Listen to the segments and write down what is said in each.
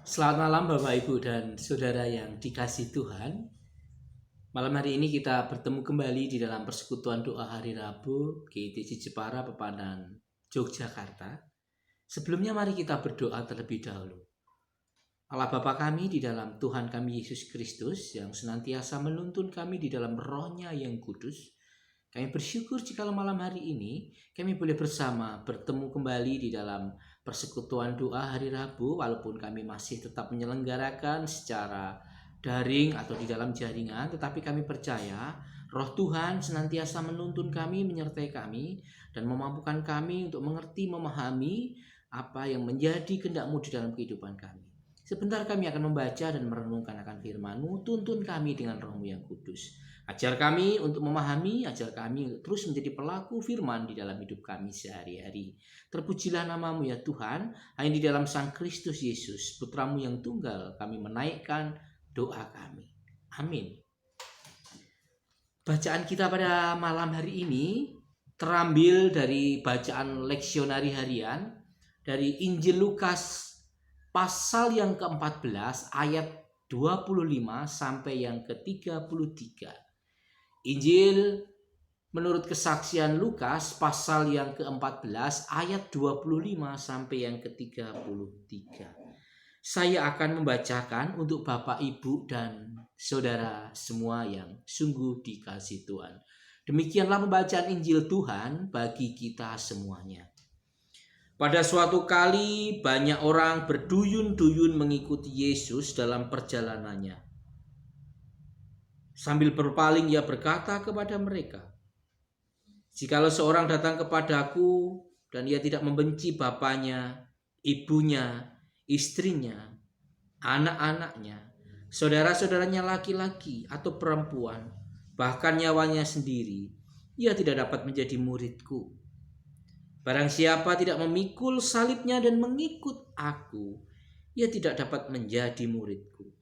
Selamat malam Bapak Ibu dan Saudara yang dikasih Tuhan. Malam hari ini kita bertemu kembali di dalam persekutuan doa hari Rabu GITC Jepara Pepadan Yogyakarta. Sebelumnya mari kita berdoa terlebih dahulu. Allah Bapa kami di dalam Tuhan kami Yesus Kristus yang senantiasa menuntun kami di dalam roh-Nya yang kudus. Kami bersyukur jika malam hari ini kami boleh bersama bertemu kembali di dalam persekutuan doa hari Rabu, walaupun kami masih tetap menyelenggarakan secara daring atau di dalam jaringan, tetapi kami percaya roh Tuhan senantiasa menuntun kami, menyertai kami, dan memampukan kami untuk mengerti, memahami apa yang menjadi kehendak-Mu di dalam kehidupan kami. Sebentar kami akan membaca dan merenungkan akan firman-Mu, tuntun kami dengan roh-Mu yang kudus. Ajar kami untuk memahami, ajar kami untuk terus menjadi pelaku firman di dalam hidup kami sehari-hari. Terpujilah nama-Mu ya Tuhan, hanya di dalam Sang Kristus Yesus, Putra-Mu yang tunggal, kami menaikkan doa kami. Amin. Bacaan kita pada malam hari ini terambil dari bacaan leksionari harian dari Injil Lukas pasal yang ke-14 ayat 25 sampai yang ke-33. Injil menurut kesaksian Lukas pasal yang ke-14 ayat 25 sampai yang ke-33. Saya akan membacakan untuk Bapak, Ibu, dan Saudara semua yang sungguh dikasih Tuhan. Demikianlah pembacaan Injil Tuhan bagi kita semuanya. Pada suatu kali banyak orang berduyun-duyun mengikuti Yesus dalam perjalanannya. Sambil berpaling ia berkata kepada mereka, "Jikalau seorang datang kepadaku dan ia tidak membenci bapaknya, ibunya, istrinya, anak-anaknya, saudara-saudaranya laki-laki atau perempuan, bahkan nyawanya sendiri, ia tidak dapat menjadi muridku. Barang siapa tidak memikul salibnya dan mengikut aku, ia tidak dapat menjadi muridku.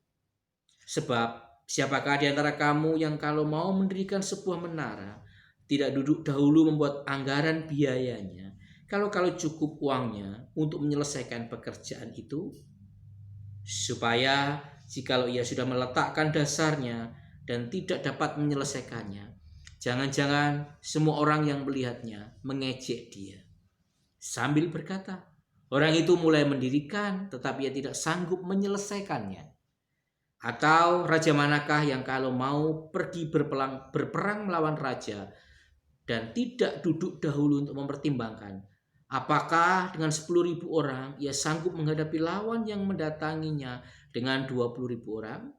Sebab siapakah di antara kamu yang kalau mau mendirikan sebuah menara, tidak duduk dahulu membuat anggaran biayanya, kalau cukup uangnya untuk menyelesaikan pekerjaan itu? Supaya jikalau ia sudah meletakkan dasarnya dan tidak dapat menyelesaikannya, jangan-jangan semua orang yang melihatnya mengejek dia. Sambil berkata, orang itu mulai mendirikan tetapi ia tidak sanggup menyelesaikannya. Atau raja manakah yang kalau mau pergi berperang melawan raja dan tidak duduk dahulu untuk mempertimbangkan apakah dengan 10.000 orang ia sanggup menghadapi lawan yang mendatanginya dengan 20.000 orang?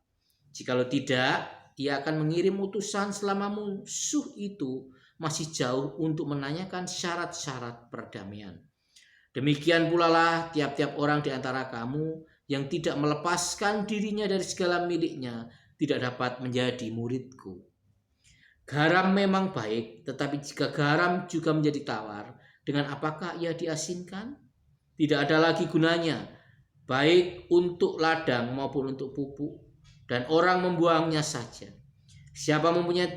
Jikalau tidak, ia akan mengirim utusan selama musuh itu masih jauh untuk menanyakan syarat-syarat perdamaian. Demikian pula lah tiap-tiap orang di antara kamu yang tidak melepaskan dirinya dari segala miliknya tidak dapat menjadi muridku. Garam memang baik, tetapi jika garam juga menjadi tawar, dengan apakah ia diasinkan? Tidak ada lagi gunanya, baik untuk ladang maupun untuk pupuk, dan orang membuangnya saja. Siapa mempunyai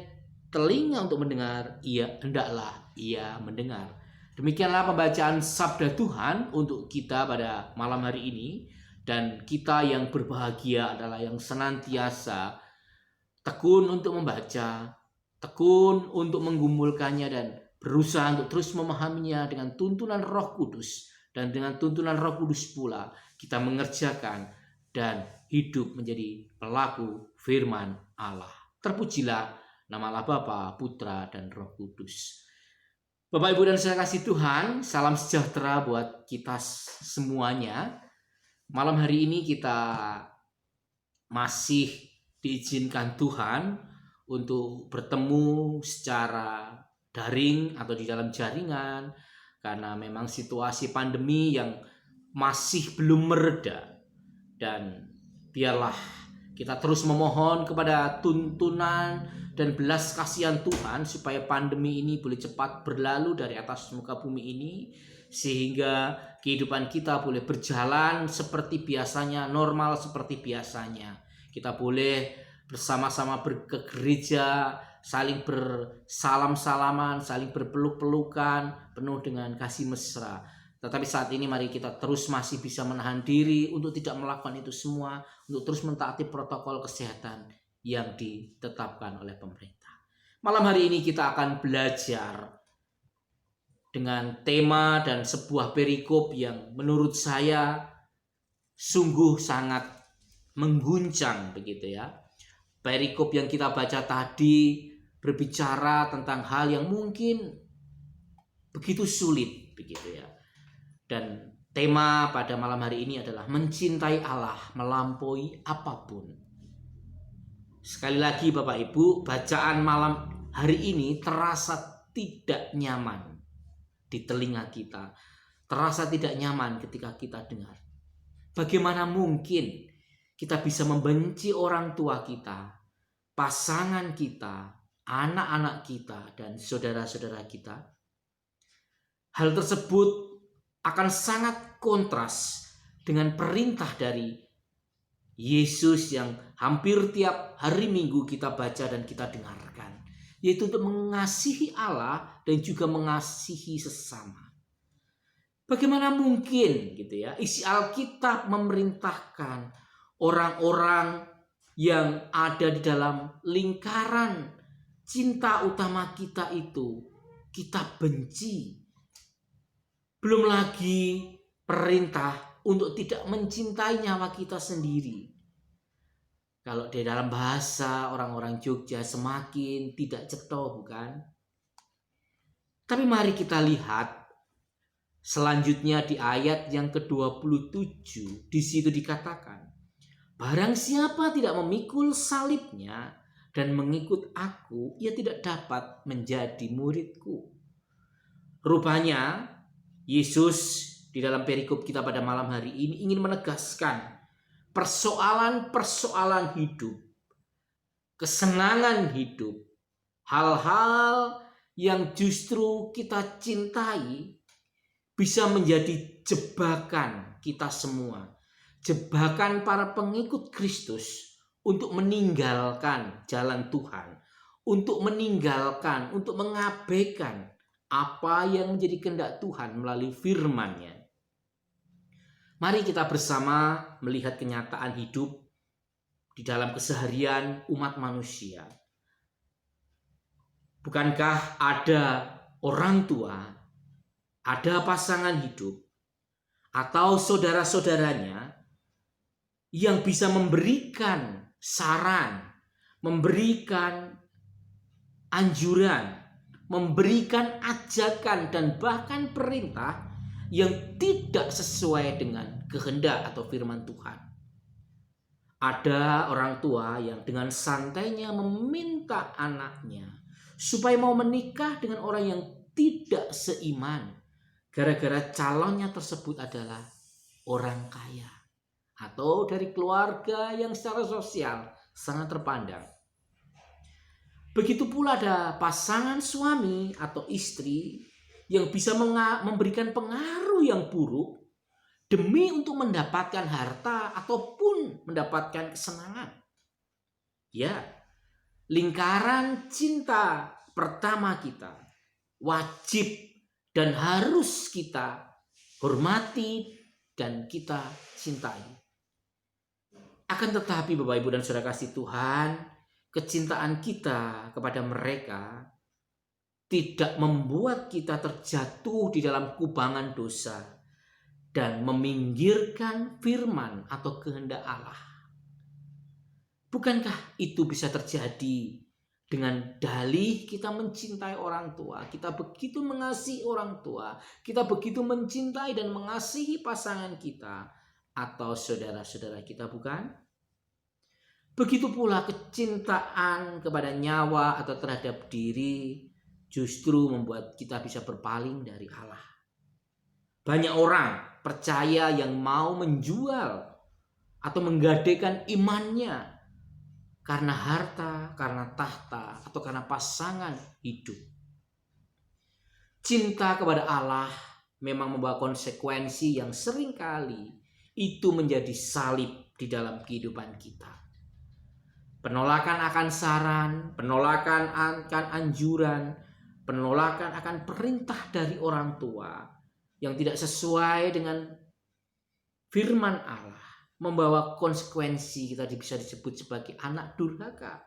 telinga untuk mendengar, hendaklah ia mendengar. Demikianlah pembacaan sabda Tuhan untuk kita pada malam hari ini. Dan kita yang berbahagia adalah yang senantiasa tekun untuk membaca, tekun untuk menggumulkannya, dan berusaha untuk terus memahaminya dengan tuntunan Roh Kudus. Dan dengan tuntunan Roh Kudus pula kita mengerjakan dan hidup menjadi pelaku firman Allah. Terpujilah nama Allah Bapa, Putra, dan Roh Kudus. Bapak, Ibu, dan saya kasih Tuhan, salam sejahtera buat kita semuanya. Malam hari ini kita masih diizinkan Tuhan untuk bertemu secara daring atau di dalam jaringan karena memang situasi pandemi yang masih belum mereda. Dan biarlah kita terus memohon kepada tuntunan dan belas kasihan Tuhan supaya pandemi ini boleh cepat berlalu dari atas muka bumi ini, sehingga kehidupan kita boleh berjalan seperti biasanya, normal seperti biasanya. Kita boleh bersama-sama ke gereja, saling bersalam-salaman, saling berpeluk-pelukan, penuh dengan kasih mesra. Tetapi saat ini mari kita terus masih bisa menahan diri untuk tidak melakukan itu semua, untuk terus mentaati protokol kesehatan yang ditetapkan oleh pemerintah. Malam hari ini kita akan belajar dengan tema dan sebuah perikop yang menurut saya sungguh sangat mengguncang begitu ya. Perikop yang kita baca tadi berbicara tentang hal yang mungkin begitu sulit begitu ya. Dan tema pada malam hari ini adalah mencintai Allah melampaui apapun. Sekali lagi Bapak Ibu, bacaan malam hari ini terasa tidak nyaman di telinga kita. Terasa tidak nyaman ketika kita dengar. Bagaimana mungkin kita bisa membenci orang tua kita, pasangan kita, anak-anak kita, dan saudara-saudara kita? Hal tersebut akan sangat kontras dengan perintah dari Yesus yang hampir tiap hari Minggu kita baca dan kita dengarkan, yaitu untuk mengasihi Allah dan juga mengasihi sesama. Bagaimana mungkin gitu ya, isi Alkitab memerintahkan orang-orang yang ada di dalam lingkaran cinta utama kita itu kita benci. Belum lagi perintah untuk tidak mencintai nyawa kita sendiri. Kalau di dalam bahasa orang-orang Jogja semakin tidak cetha, bukan? Tapi mari kita lihat selanjutnya di ayat yang ke-27, di situ dikatakan, barang siapa tidak memikul salibnya dan mengikut aku, ia tidak dapat menjadi muridku. Rupanya Yesus di dalam perikop kita pada malam hari ini ingin menegaskan persoalan-persoalan hidup, kesenangan hidup, hal-hal yang justru kita cintai bisa menjadi jebakan kita semua. Jebakan para pengikut Kristus untuk meninggalkan jalan Tuhan. Untuk meninggalkan, untuk mengabaikan apa yang menjadi kehendak Tuhan melalui firman-Nya. Mari kita bersama melihat kenyataan hidup di dalam keseharian umat manusia. Bukankah ada orang tua, ada pasangan hidup, atau saudara-saudaranya yang bisa memberikan saran, memberikan anjuran, memberikan ajakan dan bahkan perintah yang tidak sesuai dengan kehendak atau firman Tuhan. Ada orang tua yang dengan santainya meminta anaknya supaya mau menikah dengan orang yang tidak seiman, gara-gara calonnya tersebut adalah orang kaya atau dari keluarga yang secara sosial sangat terpandang. Begitu pula ada pasangan suami atau istri yang bisa memberikan pengaruh yang buruk demi untuk mendapatkan harta ataupun mendapatkan kesenangan. Ya, lingkaran cinta pertama kita wajib dan harus kita hormati dan kita cintai. Akan tetapi Bapak Ibu dan Saudara kasih Tuhan, kecintaan kita kepada mereka tidak membuat kita terjatuh di dalam kubangan dosa dan meminggirkan firman atau kehendak Allah. Bukankah itu bisa terjadi dengan dalih kita mencintai orang tua, kita begitu mengasihi orang tua, kita begitu mencintai dan mengasihi pasangan kita atau saudara-saudara kita, bukan? Begitu pula kecintaan kepada nyawa atau terhadap diri justru membuat kita bisa berpaling dari Allah. Banyak orang percaya yang mau menjual atau menggadaikan imannya karena harta, karena tahta, atau karena pasangan hidup. Cinta kepada Allah memang membawa konsekuensi yang seringkali itu menjadi salib di dalam kehidupan kita. Penolakan akan saran, penolakan akan anjuran, penolakan akan perintah dari orang tua yang tidak sesuai dengan firman Allah membawa konsekuensi, kita bisa disebut sebagai anak durhaka.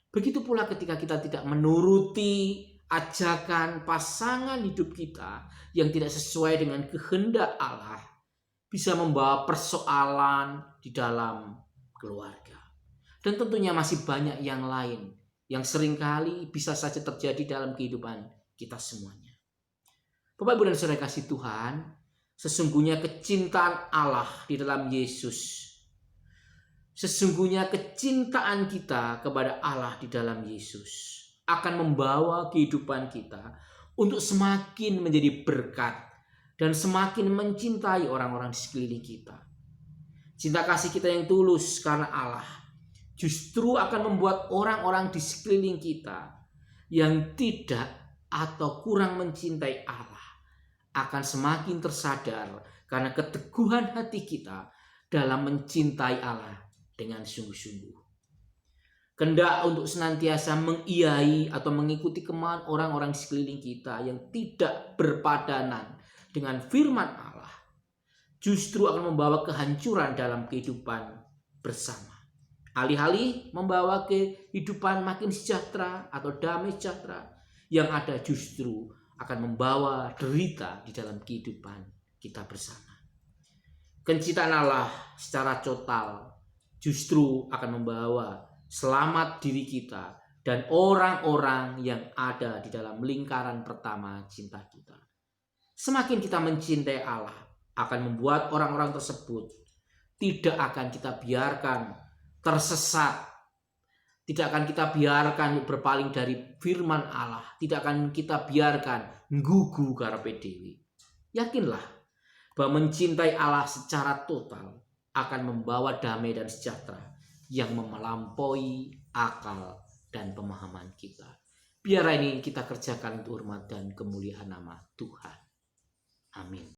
Begitu pula ketika kita tidak menuruti ajakan pasangan hidup kita yang tidak sesuai dengan kehendak Allah, bisa membawa persoalan di dalam keluarga. Dan tentunya masih banyak yang lain yang seringkali bisa saja terjadi dalam kehidupan kita semuanya. Bapak, Ibu, dan Saudara kasih Tuhan, sesungguhnya kecintaan Allah di dalam Yesus, sesungguhnya kecintaan kita kepada Allah di dalam Yesus akan membawa kehidupan kita untuk semakin menjadi berkat dan semakin mencintai orang-orang di sekeliling kita. Cinta kasih kita yang tulus karena Allah justru akan membuat orang-orang di sekeliling kita yang tidak atau kurang mencintai Allah akan semakin tersadar karena keteguhan hati kita dalam mencintai Allah dengan sungguh-sungguh. Kehendak untuk senantiasa mengiyai atau mengikuti kemauan orang-orang di sekeliling kita yang tidak berpadanan dengan firman Allah justru akan membawa kehancuran dalam kehidupan bersama. Alih-alih membawa kehidupan makin sejahtera atau damai sejahtera, yang ada justru akan membawa derita di dalam kehidupan kita bersama. Kecintaan Allah secara total justru akan membawa selamat diri kita dan orang-orang yang ada di dalam lingkaran pertama cinta kita. Semakin kita mencintai Allah, akan membuat orang-orang tersebut tidak akan kita biarkan tersesat, tidak akan kita biarkan berpaling dari firman Allah, tidak akan kita biarkan nggugu karepe dhewe. Yakinlah bahwa mencintai Allah secara total akan membawa damai dan sejahtera yang melampaui akal dan pemahaman kita. Biar ini kita kerjakan untuk hormat dan kemuliaan nama Tuhan. Amin.